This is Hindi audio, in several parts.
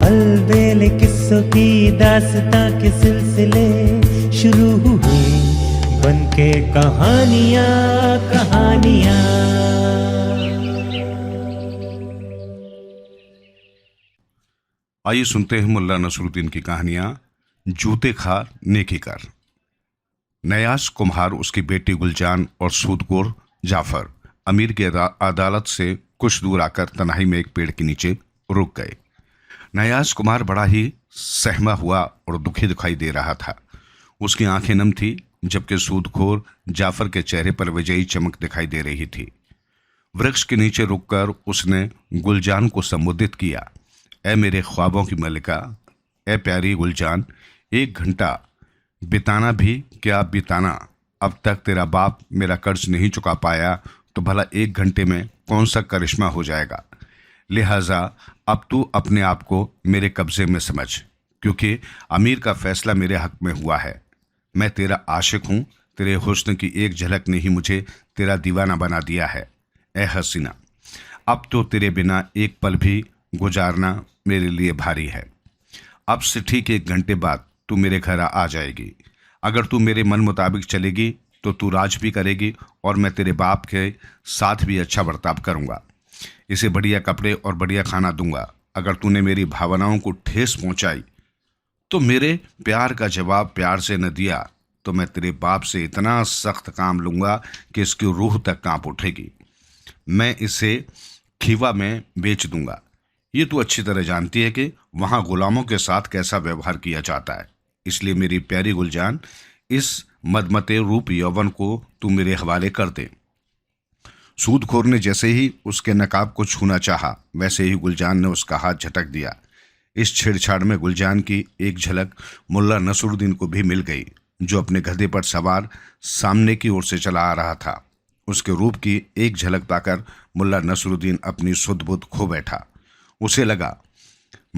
अलबेले किस्सों की दास्तां के सिलसिले शुरू हुए बनके कहानियां कहानियां। आइए सुनते हैं मुल्ला नसरुद्दीन की कहानियां जूते खा नेकी कर। नयाज कुम्हार, उसकी बेटी गुलजान और सूदखोर जाफर अमीर की अदालत से कुछ दूर आकर तन्हाई में एक पेड़ के नीचे रुक गए। नयाज कुमार बड़ा ही सहमा हुआ और दुखी दिखाई दे रहा था। उसकी आंखें नम थी, जबकि सूदखोर जाफर के चेहरे पर विजयी चमक दिखाई दे रही थी। वृक्ष के नीचे रुककर उसने गुलजान को संबोधित किया, ए मेरे ख्वाबों की मलिका, ए प्यारी गुलजान, 1 घंटा बिताना भी क्या बिताना। अब तक तेरा बाप मेरा कर्ज नहीं चुका पाया, तो भला 1 घंटे में कौन सा करिश्मा हो जाएगा। लिहाजा अब तू अपने आप को मेरे कब्जे में समझ, क्योंकि अमीर का फैसला मेरे हक में हुआ है। मैं तेरा आशिक हूँ। तेरे हुस्न की एक झलक ने ही मुझे तेरा दीवाना बना दिया है। ए हसीना, अब तो तेरे बिना एक पल भी गुजारना मेरे लिए भारी है। अब से ठीक 1 घंटे बाद तू मेरे घर आ जाएगी। अगर तू मेरे मन मुताबिक चलेगी तो तू राज भी करेगी और मैं तेरे बाप के साथ भी अच्छा बर्ताव करूँगा। इसे बढ़िया कपड़े और बढ़िया खाना दूंगा। अगर तूने मेरी भावनाओं को ठेस पहुंचाई तो मेरे प्यार का जवाब प्यार से न दिया तो मैं तेरे बाप से इतना सख्त काम लूंगा कि इसकी रूह तक कांप उठेगी। मैं इसे खीवा में बेच दूंगा। ये तू अच्छी तरह जानती है कि वहां गुलामों के साथ कैसा व्यवहार किया जाता है। इसलिए मेरी प्यारी गुलजान, इस मदमते रूप यौवन को तू मेरे हवाले कर दे। सूदखोर ने जैसे ही उसके नकाब को छूना चाहा, वैसे ही गुलजान ने उसका हाथ झटक दिया। इस छेड़छाड़ में गुलजान की एक झलक मुल्ला नसरुद्दीन को भी मिल गई, जो अपने गधे पर सवार सामने की ओर से चला आ रहा था। उसके रूप की एक झलक पाकर मुल्ला नसरुद्दीन अपनी सुध-बुध खो बैठा। उसे लगा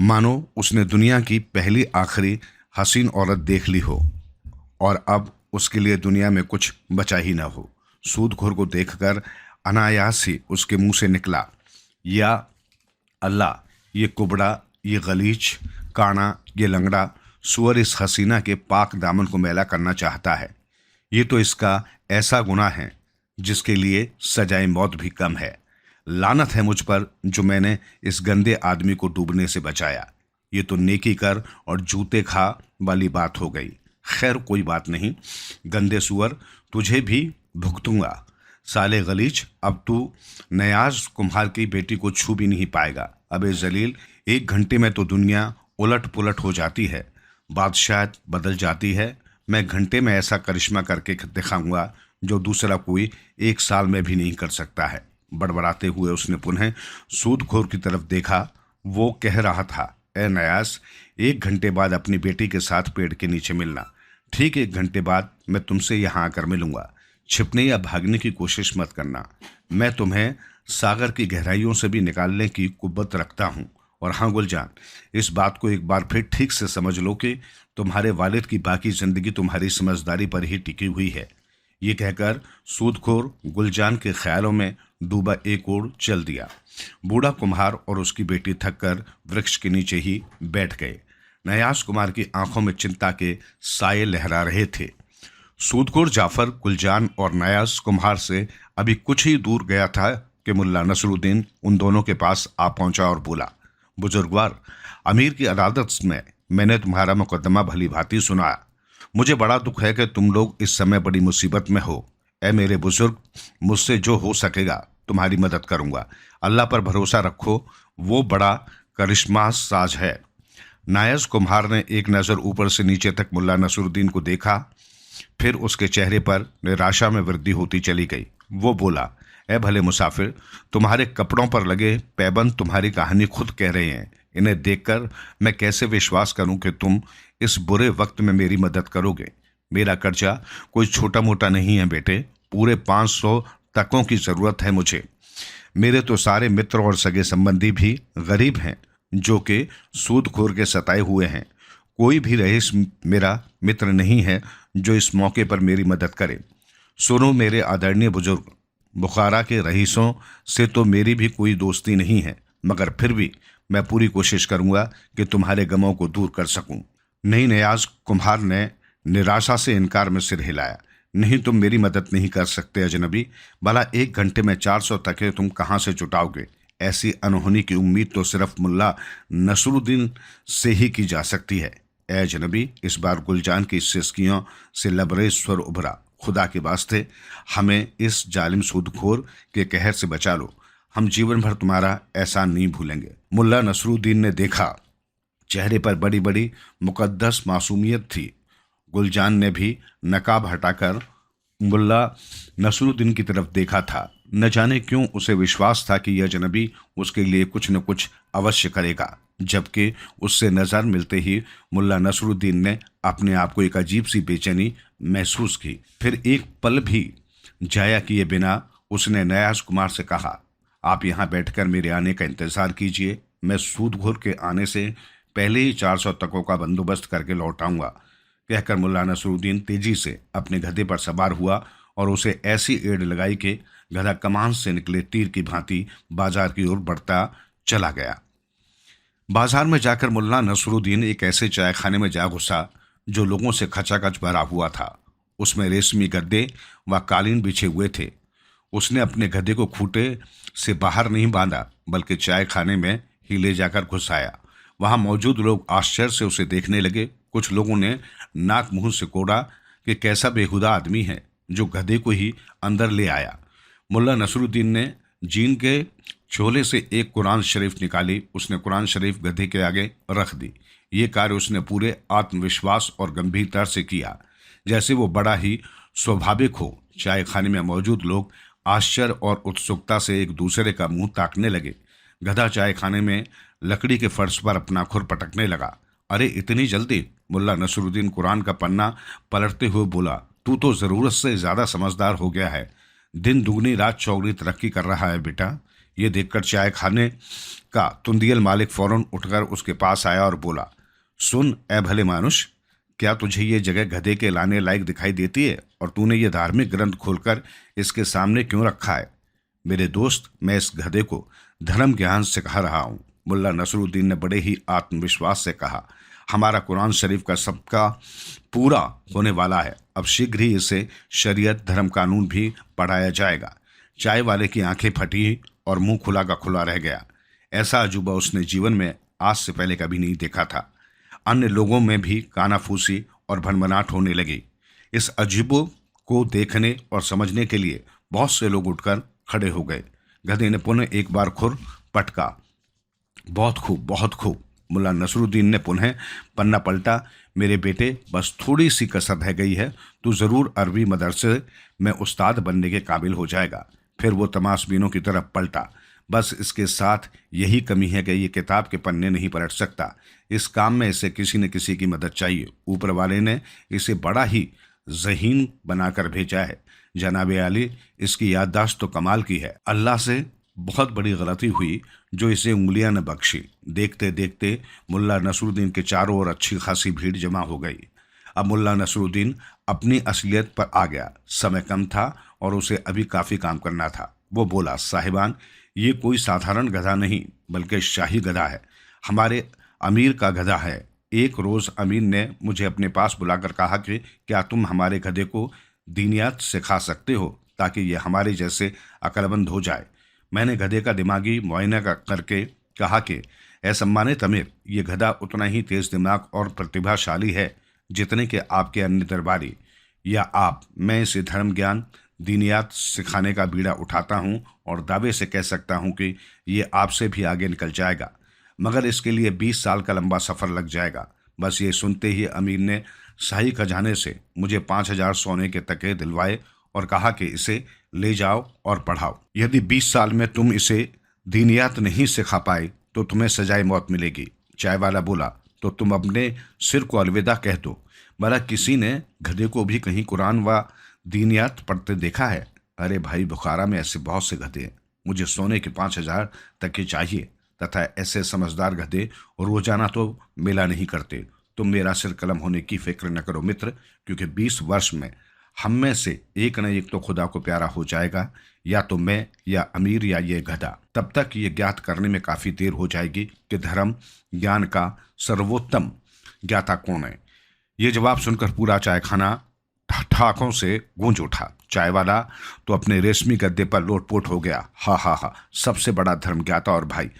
मानो उसने दुनिया की पहली आखिरी हसीन औरत देख ली हो और अब उसके लिए दुनिया में कुछ बचा ही न हो। सूदखोर को देखकर अनायास ही उसके मुंह से निकला, या अल्लाह, ये कुबड़ा, ये गलीच, काना, ये लंगड़ा सुअर इस हसीना के पाक दामन को मैला करना चाहता है। ये तो इसका ऐसा गुनाह है जिसके लिए सजाए मौत भी कम है। लानत है मुझ पर जो मैंने इस गंदे आदमी को डूबने से बचाया। ये तो नेकी कर और जूते खा वाली बात हो गई। खैर कोई बात नहीं, गंदे सुअर, तुझे भी भुगतूंगा। साले गलीच, अब तू नयाज कुम्हार की बेटी को छू भी नहीं पाएगा। अबे जलील, 1 घंटे में तो दुनिया उलट पुलट हो जाती है, बादशाहत बदल जाती है। मैं घंटे में ऐसा करिश्मा करके दिखाऊंगा जो दूसरा कोई 1 साल में भी नहीं कर सकता है। बड़बड़ाते हुए उसने पुनः सूदखोर की तरफ देखा। वो कह रहा था, ए नयाज, 1 घंटे बाद अपनी बेटी के साथ पेड़ के नीचे मिलना। ठीक 1 घंटे बाद मैं तुमसे यहाँ आकर मिलूंगा। छिपने या भागने की कोशिश मत करना। मैं तुम्हें सागर की गहराइयों से भी निकालने की कुव्वत रखता हूँ। और हाँ गुलजान, इस बात को एक बार फिर ठीक से समझ लो कि तुम्हारे वालिद की बाकी जिंदगी तुम्हारी समझदारी पर ही टिकी हुई है। ये कहकर सूदखोर गुलजान के ख्यालों में डूबा एक ओर चल दिया। बूढ़ा कुम्हार और उसकी बेटी थककर वृक्ष के नीचे ही बैठ गए। नयाज कुमार की आंखों में चिंता के साये लहरा रहे थे। सूदखोर जाफर गुलजान और नयाज कुम्हार से अभी कुछ ही दूर गया था कि मुल्ला नसरुद्दीन उन दोनों के पास आ पहुंचा और बोला, बुजुर्गवार, अमीर की अदालत में मैंने तुम्हारा मुकदमा भली भांति सुना। मुझे बड़ा दुख है कि तुम लोग इस समय बड़ी मुसीबत में हो। ए मेरे बुजुर्ग, मुझसे जो हो सकेगा तुम्हारी मदद करूंगा। अल्लाह पर भरोसा रखो, वो बड़ा करिश्मा साज है। नायज कुम्हार ने एक नज़र ऊपर से नीचे तक मुल्ला नसरुद्दीन को देखा, फिर उसके चेहरे पर निराशा में वृद्धि होती चली गई। वो बोला, ए भले मुसाफिर, तुम्हारे कपड़ों पर लगे पैबंद तुम्हारी कहानी खुद कह रहे हैं। इन्हें देखकर मैं कैसे विश्वास करूं कि तुम इस बुरे वक्त में मेरी मदद करोगे। मेरा कर्जा कोई छोटा मोटा नहीं है बेटे, पूरे 500 तकों की ज़रूरत है मुझे। मेरे तो सारे मित्र और सगे संबंधी भी गरीब हैं, जो कि सूदखोर के सताए हुए हैं। कोई भी रईस मेरा मित्र नहीं है जो इस मौके पर मेरी मदद करे। सुनो मेरे आदरणीय बुजुर्ग, बुखारा के रईसों से तो मेरी भी कोई दोस्ती नहीं है, मगर फिर भी मैं पूरी कोशिश करूंगा कि तुम्हारे गमों को दूर कर सकूं। नहीं नयाज, कुम्हार ने निराशा से इनकार में सिर हिलाया। नहीं, तुम मेरी मदद नहीं कर सकते अजनबी। भला 1 घंटे में 400 तके तुम कहाँ से जुटाओगे? ऐसी अनहोनी की उम्मीद तो सिर्फ मुल्ला नसरुद्दीन से ही की जा सकती है। ए अजनबी, इस बार गुलजान की सिसकियों से लबरेज स्वर उभरा। खुदा के वास्ते हमें इस जालिम सूदखोर के कहर से बचा लो। हम जीवन भर तुम्हारा एहसान नहीं भूलेंगे। मुल्ला नसरुद्दीन ने देखा, चेहरे पर बड़ी बड़ी मुकद्दस मासूमियत थी। गुलजान ने भी नकाब हटाकर मुल्ला नसरुद्दीन की तरफ देखा था। न जाने क्यों उसे विश्वास था कि यह अजनबी उसके लिए कुछ न कुछ अवश्य करेगा। जबकि उससे नजर मिलते ही मुल्ला नसरुद्दीन ने अपने आप को एक अजीब सी बेचैनी महसूस की। फिर एक पल भी जाया किए बिना उसने नयाज कुमार से कहा, आप यहाँ बैठकर मेरे आने का इंतजार कीजिए। मैं सूदखोर के आने से पहले ही 400 तकों का बंदोबस्त करके लौट आऊंगा। कहकर मुल्ला नसरुद्दीन तेजी से अपने गधे पर सवार हुआ और उसे ऐसी एड़ लगाई कि गधा कमान से निकले तीर की भांति बाजार की ओर बढ़ता चला गया। बाजार में जाकर मुल्ला नसरुद्दीन एक ऐसे चाय खाने में जा घुसा जो लोगों से खचाखच भरा हुआ था। उसमें रेशमी गद्दे व कालीन बिछे हुए थे। उसने अपने गधे को खूंटे से बाहर नहीं बांधा, बल्कि चाय खाने में ही ले जाकर घुसाया। वहां मौजूद लोग आश्चर्य से उसे देखने लगे। कुछ लोगों ने नाक मुंह से कोड़ा कि कैसा बेहुदा आदमी है जो गधे को ही अंदर ले आया। मुल्ला नसरुद्दीन ने जीन के झोले से एक कुरान शरीफ निकाली। उसने कुरान शरीफ गधे के आगे रख दी। ये कार्य उसने पूरे आत्मविश्वास और गंभीरता से किया, जैसे वो बड़ा ही स्वाभाविक हो। चाय खाने में मौजूद लोग आश्चर्य और उत्सुकता से एक दूसरे का मुंह ताकने लगे। गधा चाय खाने में लकड़ी के फर्श पर अपना खुर पटकने लगा। अरे इतनी जल्दी? मुल्ला नसरुद्दीन कुरान का पन्ना पलटते हुए बोला, तू तो जरूरत से ज्यादा समझदार हो गया है। दिन दुगनी रात चौगनी तरक्की कर रहा है बेटा। ये देखकर चाय खाने का तुंदियल मालिक फौरन उठकर उसके पास आया और बोला, सुन ए भले मानुष, क्या तुझे ये जगह गधे के लाने लायक दिखाई देती है? और तूने ये धार्मिक ग्रंथ खोलकर इसके सामने क्यों रखा है? मेरे दोस्त, मैं इस गधे को धर्म ज्ञान सिखा रहा हूँ। मुल्ला नसरुद्दीन ने बड़े ही आत्मविश्वास से कहा, हमारा कुरान शरीफ का सबका पूरा होने वाला है। अब शीघ्र ही इसे शरीयत धर्म कानून भी पढ़ाया जाएगा। चाय वाले की आंखें फटी और मुंह खुला का खुला रह गया। ऐसा अजूबा उसने जीवन में आज से पहले कभी नहीं देखा था। अन्य लोगों में भी कानाफूसी और भनभनाहट होने लगी। इस अजूबे को देखने और समझने के लिए बहुत से लोग उठकर खड़े हो गए। गधे ने पुनः एक बार खुर पटका। बहुत खूब, बहुत खूब। मुल्ला नसरुद्दीन ने पुनः पन्ना पलटा। मेरे बेटे, बस थोड़ी सी कसर रह गई है। तू जरूर अरबी मदरसे में उस्ताद बनने के काबिल हो जाएगा। फिर वो तमाशबीनों की तरफ पलटा। बस इसके साथ यही कमी है कि ये किताब के पन्ने नहीं पलट सकता। इस काम में इसे किसी न किसी की मदद चाहिए। ऊपर वाले ने इसे बड़ा ही ज़हीन बनाकर भेजा है। जनाबे आली, इसकी याददाश्त तो कमाल की है। अल्लाह से बहुत बड़ी गलती हुई जो इसे उंगलियां न बख्शी। देखते देखते मुल्ला नसरुद्दीन के चारों ओर अच्छी खासी भीड़ जमा हो गई। अब मुल्ला नसरुद्दीन अपनी असलियत पर आ गया। समय कम था और उसे अभी काफ़ी काम करना था। वो बोला, साहिबान, ये कोई साधारण गधा नहीं बल्कि शाही गधा है। हमारे अमीर का गधा है। एक रोज़ अमीर ने मुझे अपने पास बुलाकर कहा कि क्या तुम हमारे गधे को दीनियात सिखा सकते हो ताकि ये हमारे जैसे अक्लमंद हो जाए। मैंने गधे का दिमागी मुआयना करके कहा कि ए सम्मानित अमीर, ये गधा उतना ही तेज दिमाग और प्रतिभाशाली है जितने के आपके अन्य दरबारी या आप। मैं इसे धर्म ज्ञान दीनियात सिखाने का बीड़ा उठाता हूँ और दावे से कह सकता हूँ कि ये आपसे भी आगे निकल जाएगा, मगर इसके लिए 20 साल का लंबा सफ़र लग जाएगा। बस ये सुनते ही अमीर ने शाही खजाने से मुझे 5000 सोने के तके दिलवाए और कहा कि इसे ले जाओ और पढ़ाओ। यदि 20 साल में तुम इसे दीनियात नहीं सिखा पाए तो तुम्हें सजाए मौत मिलेगी। चाय वाला बोला, तो तुम अपने सिर को अलविदा कह दो। भला किसी ने गधे को भी कहीं कुरान व दीनियात पढ़ते देखा है? अरे भाई, बुखारा में ऐसे बहुत से गधे हैं। मुझे सोने के 5000 तक चाहिए तथा ऐसे समझदार गधे रोजाना तो मिला नहीं करते। तुम मेरा सिर कलम होने की फिक्र न करो मित्र, क्योंकि 20 वर्ष में हम में से एक न एक तो खुदा को प्यारा हो जाएगा, या तो मैं या अमीर या ये गधा। तब तक ये ज्ञात करने में काफ़ी देर हो जाएगी कि धर्म ज्ञान का सर्वोत्तम ज्ञाता कौन है। ये जवाब सुनकर पूरा चायखाना ठहाकों से गूंज उठा। चाय वाला तो अपने रेशमी गद्दे पर लोटपोट हो गया। हा हा हा, सबसे बड़ा धर्म ज्ञाता और भाई।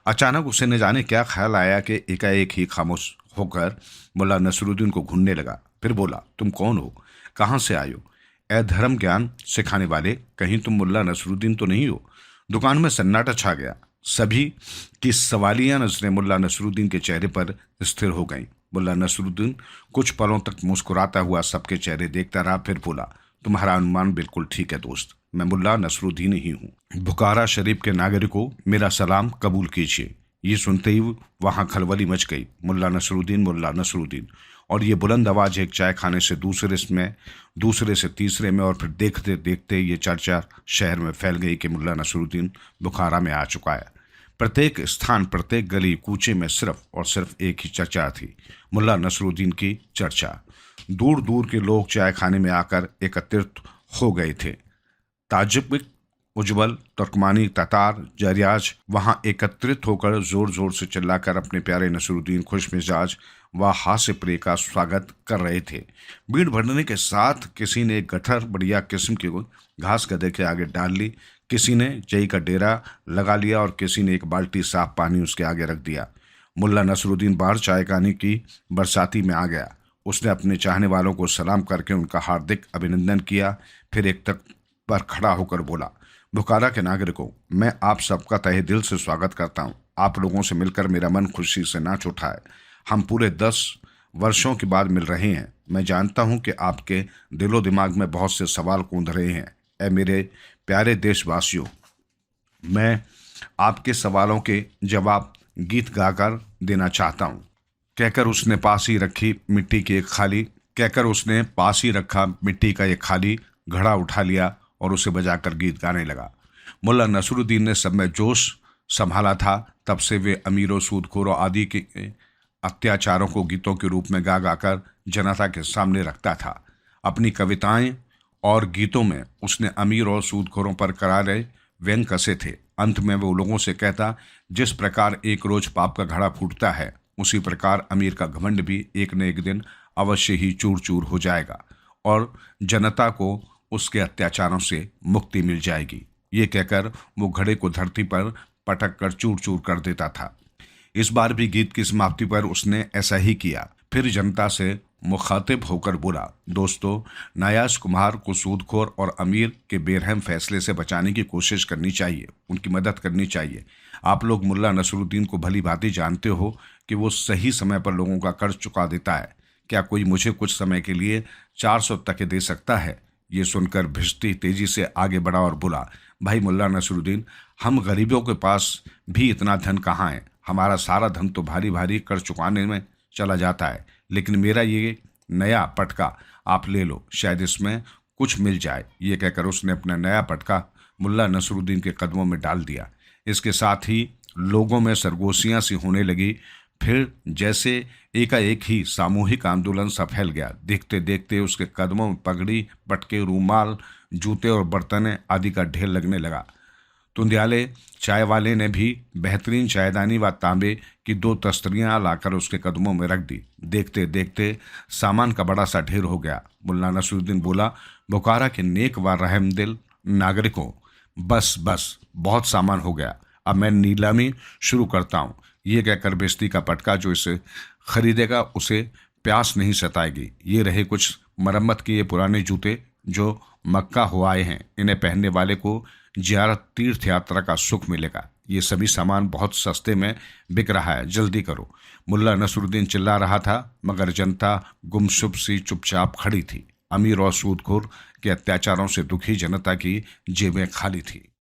अचानक उसे न जाने क्या ख्याल आया कि एकाएक ही खामोश होकर मुल्ला नसरुद्दीन को घूरने लगा। फिर बोला, तुम कौन हो, कहाँ से आए हो? ए धर्म ज्ञान सिखाने वाले, कहीं तुम मुल्ला नसरुद्दीन तो नहीं हो? दुकान में सन्नाटा छा गया। सभी की सवालिया नजरें मुल्ला नसरुद्दीन के चेहरे पर स्थिर हो गईं। मुल्ला नसरुद्दीन कुछ पलों तक मुस्कुराता हुआ सबके चेहरे देखता रहा। फिर बोला, तुम्हारा अनुमान बिल्कुल ठीक है दोस्त, मैं मुल्ला नसरुद्दीन ही हूँ। बुखारा शरीफ के नागरिकों, मेरा सलाम कबूल कीजिए। ये सुनते ही वहां खलबली मच गई। मुल्ला नसरुद्दीन, और ये बुलंद आवाज एक चाय खाने से दूसरे से तीसरे में, और फिर देखते देखते ये चर्चा शहर में फैल गई कि मुल्ला नसरुद्दीन बुखारा में आ चुका है। प्रत्येक स्थान, प्रत्येक गली कूचे में सिर्फ और सिर्फ एक ही चर्चा थी, मुल्ला नसरुद्दीन की चर्चा। दूर दूर के लोग चाय खाने में आकर एकत्रित हो गए थे। ताजिक, उज्जवल, तुर्कमानी, तातार, जरियाज वहां एकत्रित होकर जोर जोर से चिल्लाकर अपने प्यारे नसरुद्दीन खुश मिजाज व हास्य प्रिय का स्वागत कर रहे थे। भीड़ बढ़ने के साथ किसी ने एक गठर बढ़िया किस्म की घास गधे के आगे डाल ली, किसी ने जई का डेरा लगा लिया और किसी ने एक बाल्टी साफ पानी उसके आगे रख दिया। मुल्ला नसरुद्दीन बाहर चाय खाने की बरसाती में आ गया। उसने अपने चाहने वालों को सलाम करके उनका हार्दिक अभिनंदन किया। फिर एक तख्त पर खड़ा होकर बोला, बुखारा के नागरिकों, मैं आप सबका तहे दिल से स्वागत करता हूँ। आप लोगों से मिलकर मेरा मन खुशी से नाच उठा है। हम पूरे 10 वर्षों के बाद मिल रहे हैं। मैं जानता हूँ कि आपके दिलो दिमाग में बहुत से सवाल कूद रहे हैं। ऐ मेरे प्यारे देशवासियों, मैं आपके सवालों के जवाब गीत गाकर देना चाहता हूँ। कहकर उसने पास ही रखा मिट्टी का एक खाली घड़ा उठा लिया और उसे बजाकर गीत गाने लगा। मुल्ला नसरुद्दीन ने सब में जोश संभाला था। तब से वे अमीरों, सूदखोरों आदि के अत्याचारों को गीतों के रूप में गा गाकर जनता के सामने रखता था। अपनी कविताएं और गीतों में उसने अमीर और सूदखोरों पर करारे व्यंग कसे थे। अंत में वो लोगों से कहता, जिस प्रकार एक रोज पाप का घड़ा फूटता है, उसी प्रकार अमीर का घमंड भी एक न एक दिन अवश्य ही चूर चूर हो जाएगा और जनता को उसके अत्याचारों से मुक्ति मिल जाएगी। ये कहकर वो घड़े को धरती पर पटक कर चूर चूर कर देता था। इस बार भी गीत की समाप्ति पर उसने ऐसा ही किया। फिर जनता से मुखातिब होकर बोला, दोस्तों, नायाज कुम्हार को सूदखोर और अमीर के बेरहम फैसले से बचाने की कोशिश करनी चाहिए, उनकी मदद करनी चाहिए। आप लोग मुल्ला नसरुद्दीन को भली भांति जानते हो कि वो सही समय पर लोगों का कर्ज चुका देता है। क्या कोई मुझे कुछ समय के लिए 400 टके दे सकता है? ये सुनकर भिश्ती तेजी से आगे बढ़ा और बोला, भाई मुल्ला नसरुद्दीन, हम गरीबों के पास भी इतना धन कहाँ है? हमारा सारा धन तो भारी भारी कर्ज चुकाने में चला जाता है। लेकिन मेरा ये नया पटका आप ले लो, शायद इसमें कुछ मिल जाए। ये कहकर उसने अपना नया पटका मुल्ला नसरुद्दीन के कदमों में डाल दिया। इसके साथ ही लोगों में सरगोशियां सी होने लगी। फिर जैसे एकाएक ही सामूहिक आंदोलन सा फैल गया। देखते देखते उसके कदमों में पगड़ी, पटके, रूमाल, जूते और बर्तन आदि का ढेर लगने लगा। तुंदियाले चाय वाले ने भी बेहतरीन चायदानी व तांबे की 2 तस्तरियां लाकर उसके कदमों में रख दी। देखते देखते सामान का बड़ा सा ढेर हो गया। मुल्ला नसरुद्दीन बोला, बुखारा के नेक व रहमदिल नागरिकों, बस बहुत सामान हो गया, अब मैं नीलामी शुरू करता हूँ। ये कहकर बेस्ती का पटका जो इसे खरीदेगा उसे प्यास नहीं सताएगी। ये रहे कुछ मरम्मत किए पुराने जूते जो मक्का हो आए हैं, इन्हें पहनने वाले को जियारत तीर्थ यात्रा का सुख मिलेगा। ये सभी सामान बहुत सस्ते में बिक रहा है, जल्दी करो। मुल्ला नसरुद्दीन चिल्ला रहा था, मगर जनता गुमसुम सी चुपचाप खड़ी थी। अमीर और सूदखोर के अत्याचारों से दुखी जनता की जेबें खाली थी।